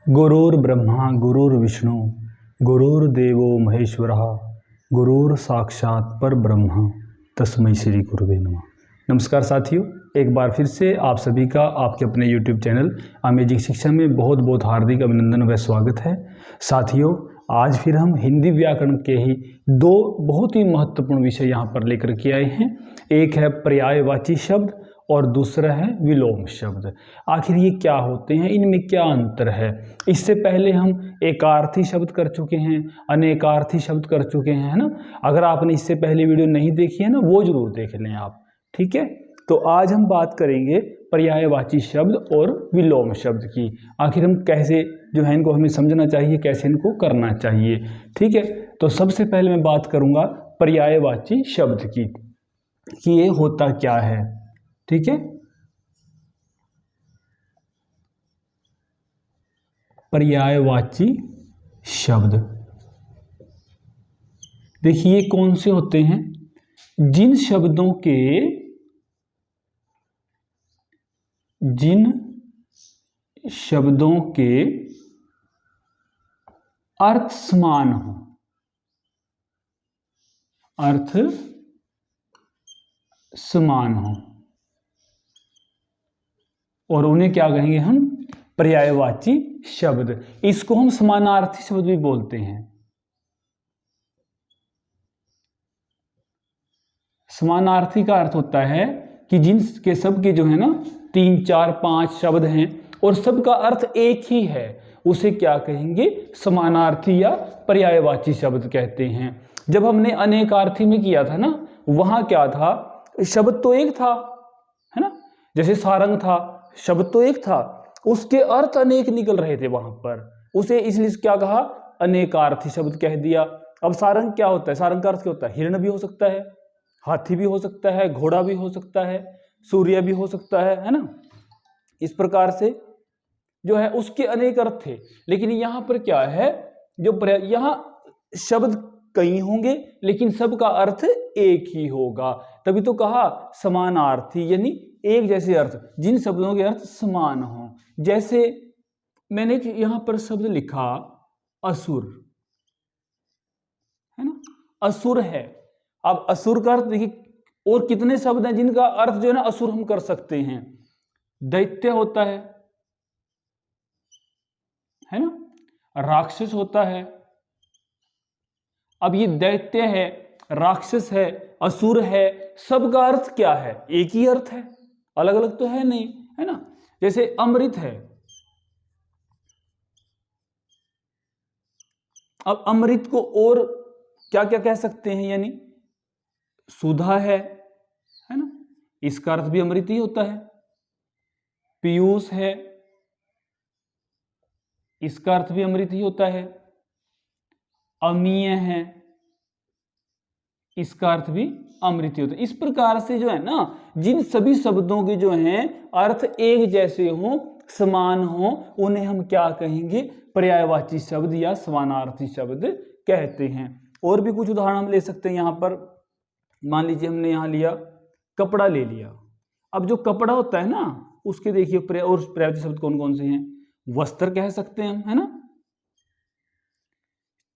गुरुर्ब्रह्मा गुरुर्विष्णु गुरुर्देवो महेश्वरः गुरुर्साक्षात् परब्रह्म तस्मै श्री गुरुवे नमः। नमस्कार साथियों, एक बार फिर से आप सभी का आपके अपने YouTube चैनल अमेजिंग शिक्षा में बहुत बहुत हार्दिक अभिनंदन व स्वागत है। साथियों, आज फिर हम हिंदी व्याकरण के ही दो बहुत ही महत्वपूर्ण विषय यहाँ पर लेकर के आए हैं। एक है पर्यायवाची शब्द और दूसरा है विलोम शब्द। आखिर ये क्या होते हैं, इनमें क्या अंतर है? इससे पहले हम एकार्थी शब्द कर चुके हैं, अनेकार्थी शब्द कर चुके हैं, है ना। अगर आपने इससे पहले वीडियो नहीं देखी है ना, वो जरूर देख लें आप, ठीक है। तो आज हम बात करेंगे पर्यायवाची शब्द और विलोम शब्द की। आखिर हम कैसे जो है इनको हमें समझना चाहिए, कैसे इनको करना चाहिए, ठीक है। तो सबसे पहले मैं बात करूंगा पर्यायवाची शब्द की कि ये होता क्या है, ठीक है। पर्यायवाची शब्द देखिए कौन से होते हैं? जिन शब्दों के अर्थ समान हो, अर्थ समान हो, और उन्हें क्या कहेंगे हम? पर्यायवाची शब्द। इसको हम समानार्थी शब्द भी बोलते हैं। समानार्थी का अर्थ होता है कि जिनके सबके जो है ना 3, 4, 5 शब्द हैं और सबका अर्थ एक ही है, उसे क्या कहेंगे? समानार्थी या पर्यायवाची शब्द कहते हैं। जब हमने अनेकार्थी में किया था ना, वहां क्या था? शब्द तो एक था, है ना। जैसे सारंग था, शब्द तो एक था, उसके अर्थ अनेक निकल रहे थे वहां पर, उसे इसलिए क्या कहा? अनेकार्थी शब्द कह दिया। अब सारंग क्या होता है? सारंग का अर्थ क्या होता है? हिरण भी हो सकता है, हाथी भी हो सकता है, घोड़ा भी हो सकता है, सूर्य भी हो सकता है ना। इस प्रकार से जो है उसके अनेक अर्थ थे। लेकिन यहां पर क्या है? यहां शब्द कई होंगे लेकिन सबका अर्थ एक ही होगा। तभी तो कहा समानार्थी, यानी एक जैसे अर्थ, जिन शब्दों के अर्थ समान हो। जैसे मैंने यहां पर शब्द लिखा असुर, है ना। असुर है। अब असुर का अर्थ देखिए, और कितने शब्द हैं जिनका अर्थ जो है ना असुर हम कर सकते हैं। दैत्य होता है ना, राक्षस होता है। अब ये दैत्य है, राक्षस है, असुर है, सबका अर्थ क्या है? एक ही अर्थ है, अलग अलग तो है नहीं, है ना। जैसे अमृत है, अब अमृत को और क्या क्या कह सकते हैं? यानी सुधा है ना, इसका अर्थ भी अमृत ही होता है। पीयूष है, इसका अर्थ भी अमृत ही होता है। अमीय है, इसका अर्थ भी अमृत ही होता है। इस प्रकार से जो है ना, जिन सभी शब्दों के जो हैं अर्थ एक जैसे हों, समान हों, उन्हें हम क्या कहेंगे? पर्यायवाची शब्द या समानार्थी शब्द कहते हैं। और भी कुछ उदाहरण हम ले सकते हैं। यहां पर मान लीजिए हमने यहां लिया कपड़ा ले लिया। अब जो कपड़ा होता है ना, उसके देखिए और पर्यायवाची शब्द कौन कौन से हैं? वस्त्र कह सकते हैं हम, है ना।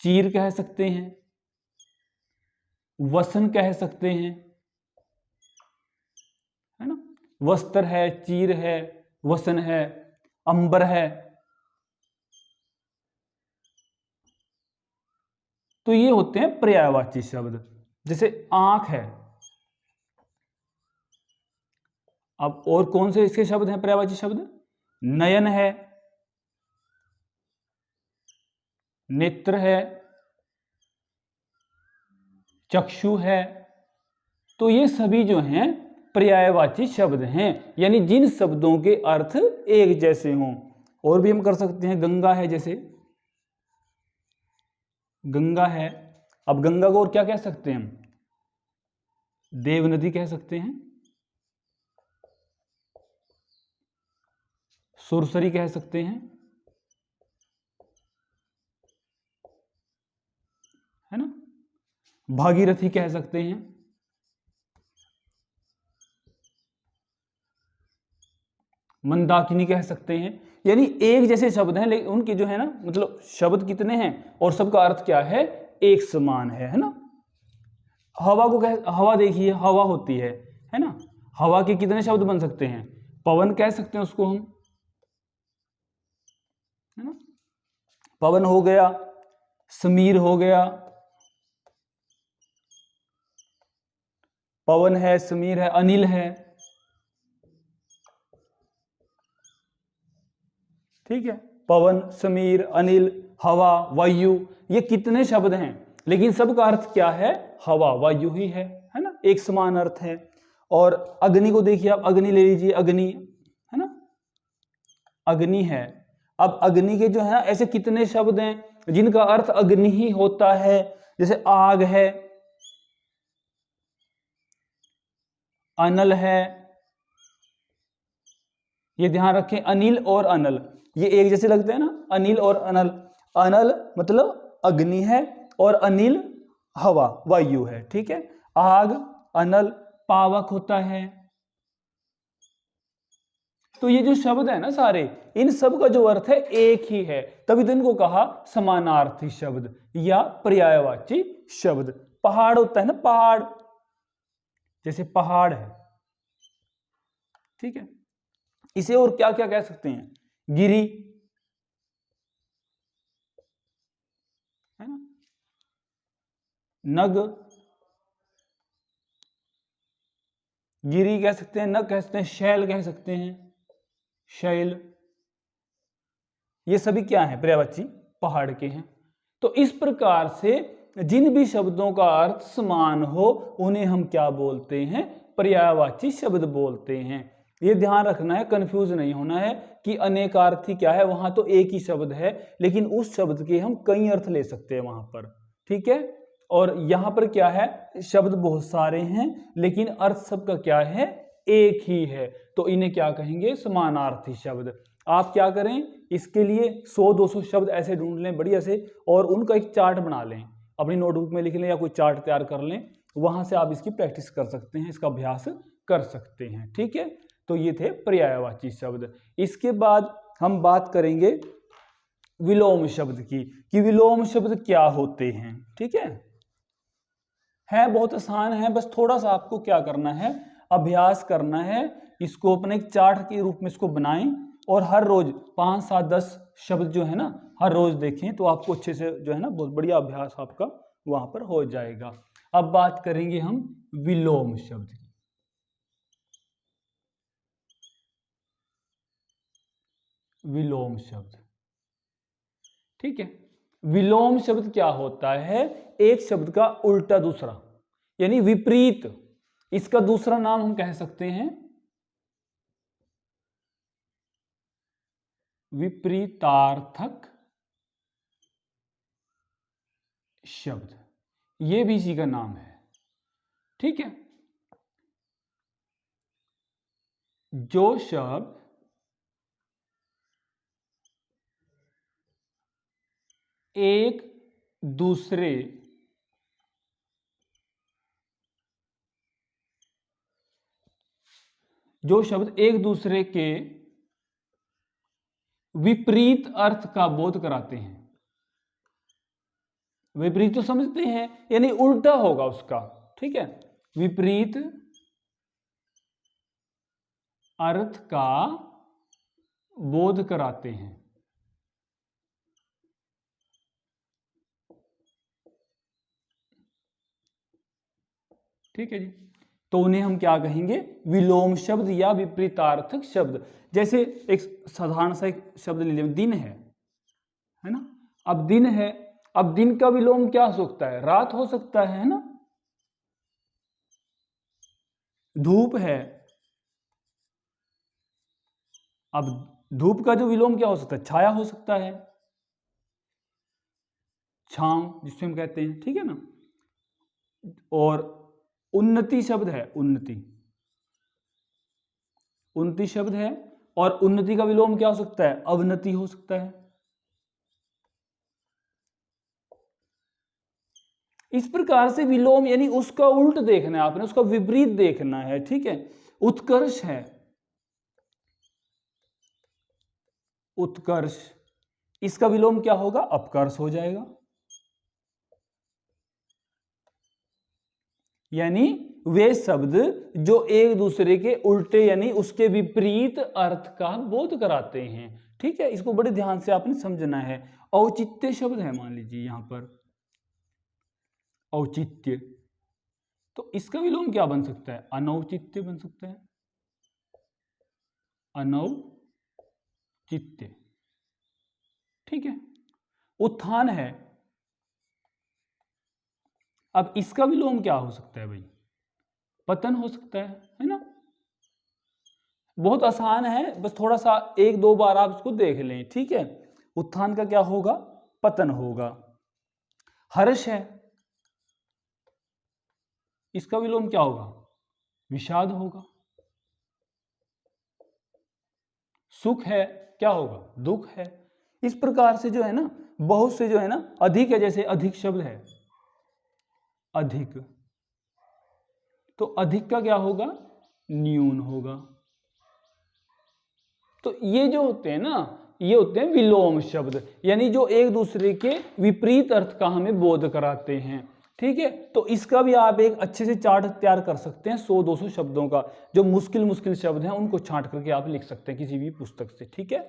चीर कह सकते हैं, वसन कह सकते हैं, है ना। वस्त्र है, चीर है, वसन है, अंबर है। तो ये होते हैं पर्यायवाची शब्द। जैसे आंख है। अब और कौन से इसके शब्द हैं पर्यायवाची शब्द? नयन है, नेत्र है, चक्षु है। तो ये सभी जो हैं पर्यायवाची शब्द हैं, यानी जिन शब्दों के अर्थ एक जैसे हों। और भी हम कर सकते हैं। गंगा है, जैसे गंगा है। अब गंगा को और क्या कह सकते हैं हम? देव नदी कह सकते हैं, सुरसरी कह सकते हैं, है ना। भागीरथी कह सकते हैं, मंदाकिनी कह सकते हैं। यानी एक जैसे शब्द हैं लेकिन उनके जो है ना मतलब शब्द कितने हैं और सबका अर्थ क्या है, एक समान है ना। हवा को हवा देखिए, हवा होती है ना। हवा के कितने शब्द बन सकते हैं, पवन कह सकते हैं उसको हम, है ना। पवन हो गया, समीर हो गया, पवन है, समीर है, अनिल है, ठीक है। पवन, समीर, अनिल, हवा, वायु, ये कितने शब्द हैं लेकिन सबका अर्थ क्या है, हवा वायु ही है ना, एक समान अर्थ है। और अग्नि को देखिए आप, अग्नि ले लीजिए, अग्नि है ना, अग्नि है। अब अग्नि के जो है ना ऐसे कितने शब्द हैं जिनका अर्थ अग्नि ही होता है, जैसे आग है, अनल है, ये ध्यान रखें, अनिल और अनल ये एक जैसे लगते हैं ना, अनिल और अनल। अनल मतलब अग्नि है और अनिल हवा वायु है, ठीक है। आग, अनल, पावक होता है। तो ये जो शब्द है ना सारे, इन सब का जो अर्थ है एक ही है, तभी तो इनको कहा समानार्थी शब्द या पर्यायवाची शब्द। पहाड़ होता है ना, पहाड़, जैसे पहाड़ है, ठीक है। इसे और क्या क्या कह सकते हैं, गिरी, है ना, नग, गिरी कह सकते हैं, नग कह सकते हैं, शैल कह सकते हैं, शैल, ये सभी क्या है, पर्यायवाची पहाड़ के हैं। तो इस प्रकार से जिन भी शब्दों का अर्थ समान हो उन्हें हम क्या बोलते हैं, पर्यायवाची शब्द बोलते हैं। ये ध्यान रखना है, कंफ्यूज नहीं होना है कि अनेकार्थी क्या है, वहां तो एक ही शब्द है लेकिन उस शब्द के हम कई अर्थ ले सकते हैं वहां पर, ठीक है। और यहां पर क्या है, शब्द बहुत सारे हैं लेकिन अर्थ सबका क्या है, एक ही है, तो इन्हें क्या कहेंगे, समानार्थी शब्द। आप क्या करें, इसके लिए 100-200 शब्द ऐसे ढूंढ लें बढ़िया से और उनका एक चार्ट बना लें, अपनी नोटबुक में लिख लें या कोई चार्ट तैयार कर लें, वहां से आप इसकी प्रैक्टिस कर सकते हैं, इसका अभ्यास कर सकते हैं, ठीक है। तो ये थे पर्यायवाची शब्द। इसके बाद हम बात करेंगे विलोम शब्द की, कि विलोम शब्द क्या होते हैं, ठीक है बहुत आसान है, बस थोड़ा सा आपको क्या करना है, अभ्यास करना है। इसको अपने एक चार्ट के रूप में इसको बनाएं और हर रोज 5, 7, 10 शब्द जो है ना हर रोज देखें, तो आपको अच्छे से जो है ना बहुत बढ़िया अभ्यास आपका वहां पर हो जाएगा। अब बात करेंगे हम विलोम शब्द की। विलोम शब्द, ठीक है। विलोम शब्द क्या होता है, एक शब्द का उल्टा दूसरा, यानी विपरीत। इसका दूसरा नाम हम कह सकते हैं विपरीतार्थक शब्द, ये भी इसी का नाम है, ठीक है। जो शब्द एक दूसरे के विपरीत अर्थ का बोध कराते हैं। विपरीत तो समझते हैं, यानी उल्टा होगा उसका, ठीक है। विपरीत अर्थ का बोध कराते हैं, ठीक है जी। तो उन्हें हम क्या कहेंगे, विलोम शब्द या विपरीतार्थक शब्द। जैसे एक साधारण सा एक शब्द ले लीजिए, दिन है ना। अब दिन है, अब दिन का विलोम क्या हो सकता है, रात हो सकता है ना। धूप है, अब धूप का जो विलोम क्या हो सकता है, छाया हो सकता है, छांव जिससे हम कहते हैं, ठीक है ना। और उन्नति शब्द है, उन्नति, उन्नति शब्द है और उन्नति का विलोम क्या हो सकता है, अवनति हो सकता है। इस प्रकार से विलोम यानी उसका उल्ट देखना है आपने, उसका विपरीत देखना है, ठीक है। उत्कर्ष है, उत्कर्ष, इसका विलोम क्या होगा? अपकर्ष हो जाएगा। यानी वे शब्द जो एक दूसरे के उल्टे यानी उसके विपरीत अर्थ का बोध कराते हैं। ठीक है, इसको बड़े ध्यान से आपने समझना है। औचित्य शब्द है, मान लीजिए यहां पर औचित्य, तो इसका विलोम क्या बन सकता है? अनौचित्य बन सकता है, अनौचित्य। ठीक है, उत्थान है, अब इसका विलोम क्या हो सकता है भाई? पतन हो सकता है ना? बहुत आसान है, बस थोड़ा सा एक दो बार आप इसको देख लें। ठीक है, उत्थान का क्या होगा? पतन होगा। हर्ष है, इसका विलोम क्या होगा? विषाद होगा। सुख है, क्या होगा? दुख है। इस प्रकार से जो है ना, बहुत से जो है ना, अधिक है, जैसे अधिक शब्द है, अधिक, तो अधिक का क्या होगा? न्यून होगा। तो ये जो होते हैं ना, ये होते हैं विलोम शब्द, यानी जो एक दूसरे के विपरीत अर्थ का हमें बोध कराते हैं। ठीक है, तो इसका भी आप एक अच्छे से चार्ट तैयार कर सकते हैं 100-200 शब्दों का। जो मुश्किल मुश्किल शब्द हैं उनको छांट करके आप लिख सकते हैं किसी भी पुस्तक से। ठीक है,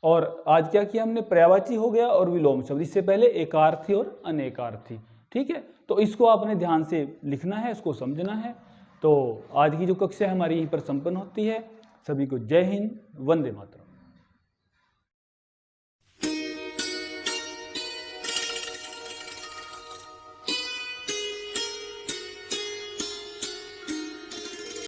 और आज क्या किया हमने? पर्यायवाची हो गया और विलोम शब्द, इससे पहले एकार्थी और अनेकार्थी। ठीक है, तो इसको आपने ध्यान से लिखना है, इसको समझना है। तो आज की जो कक्षा हमारी यहीं पर संपन्न होती है। सभी को जय हिंद, वंदे मातरम।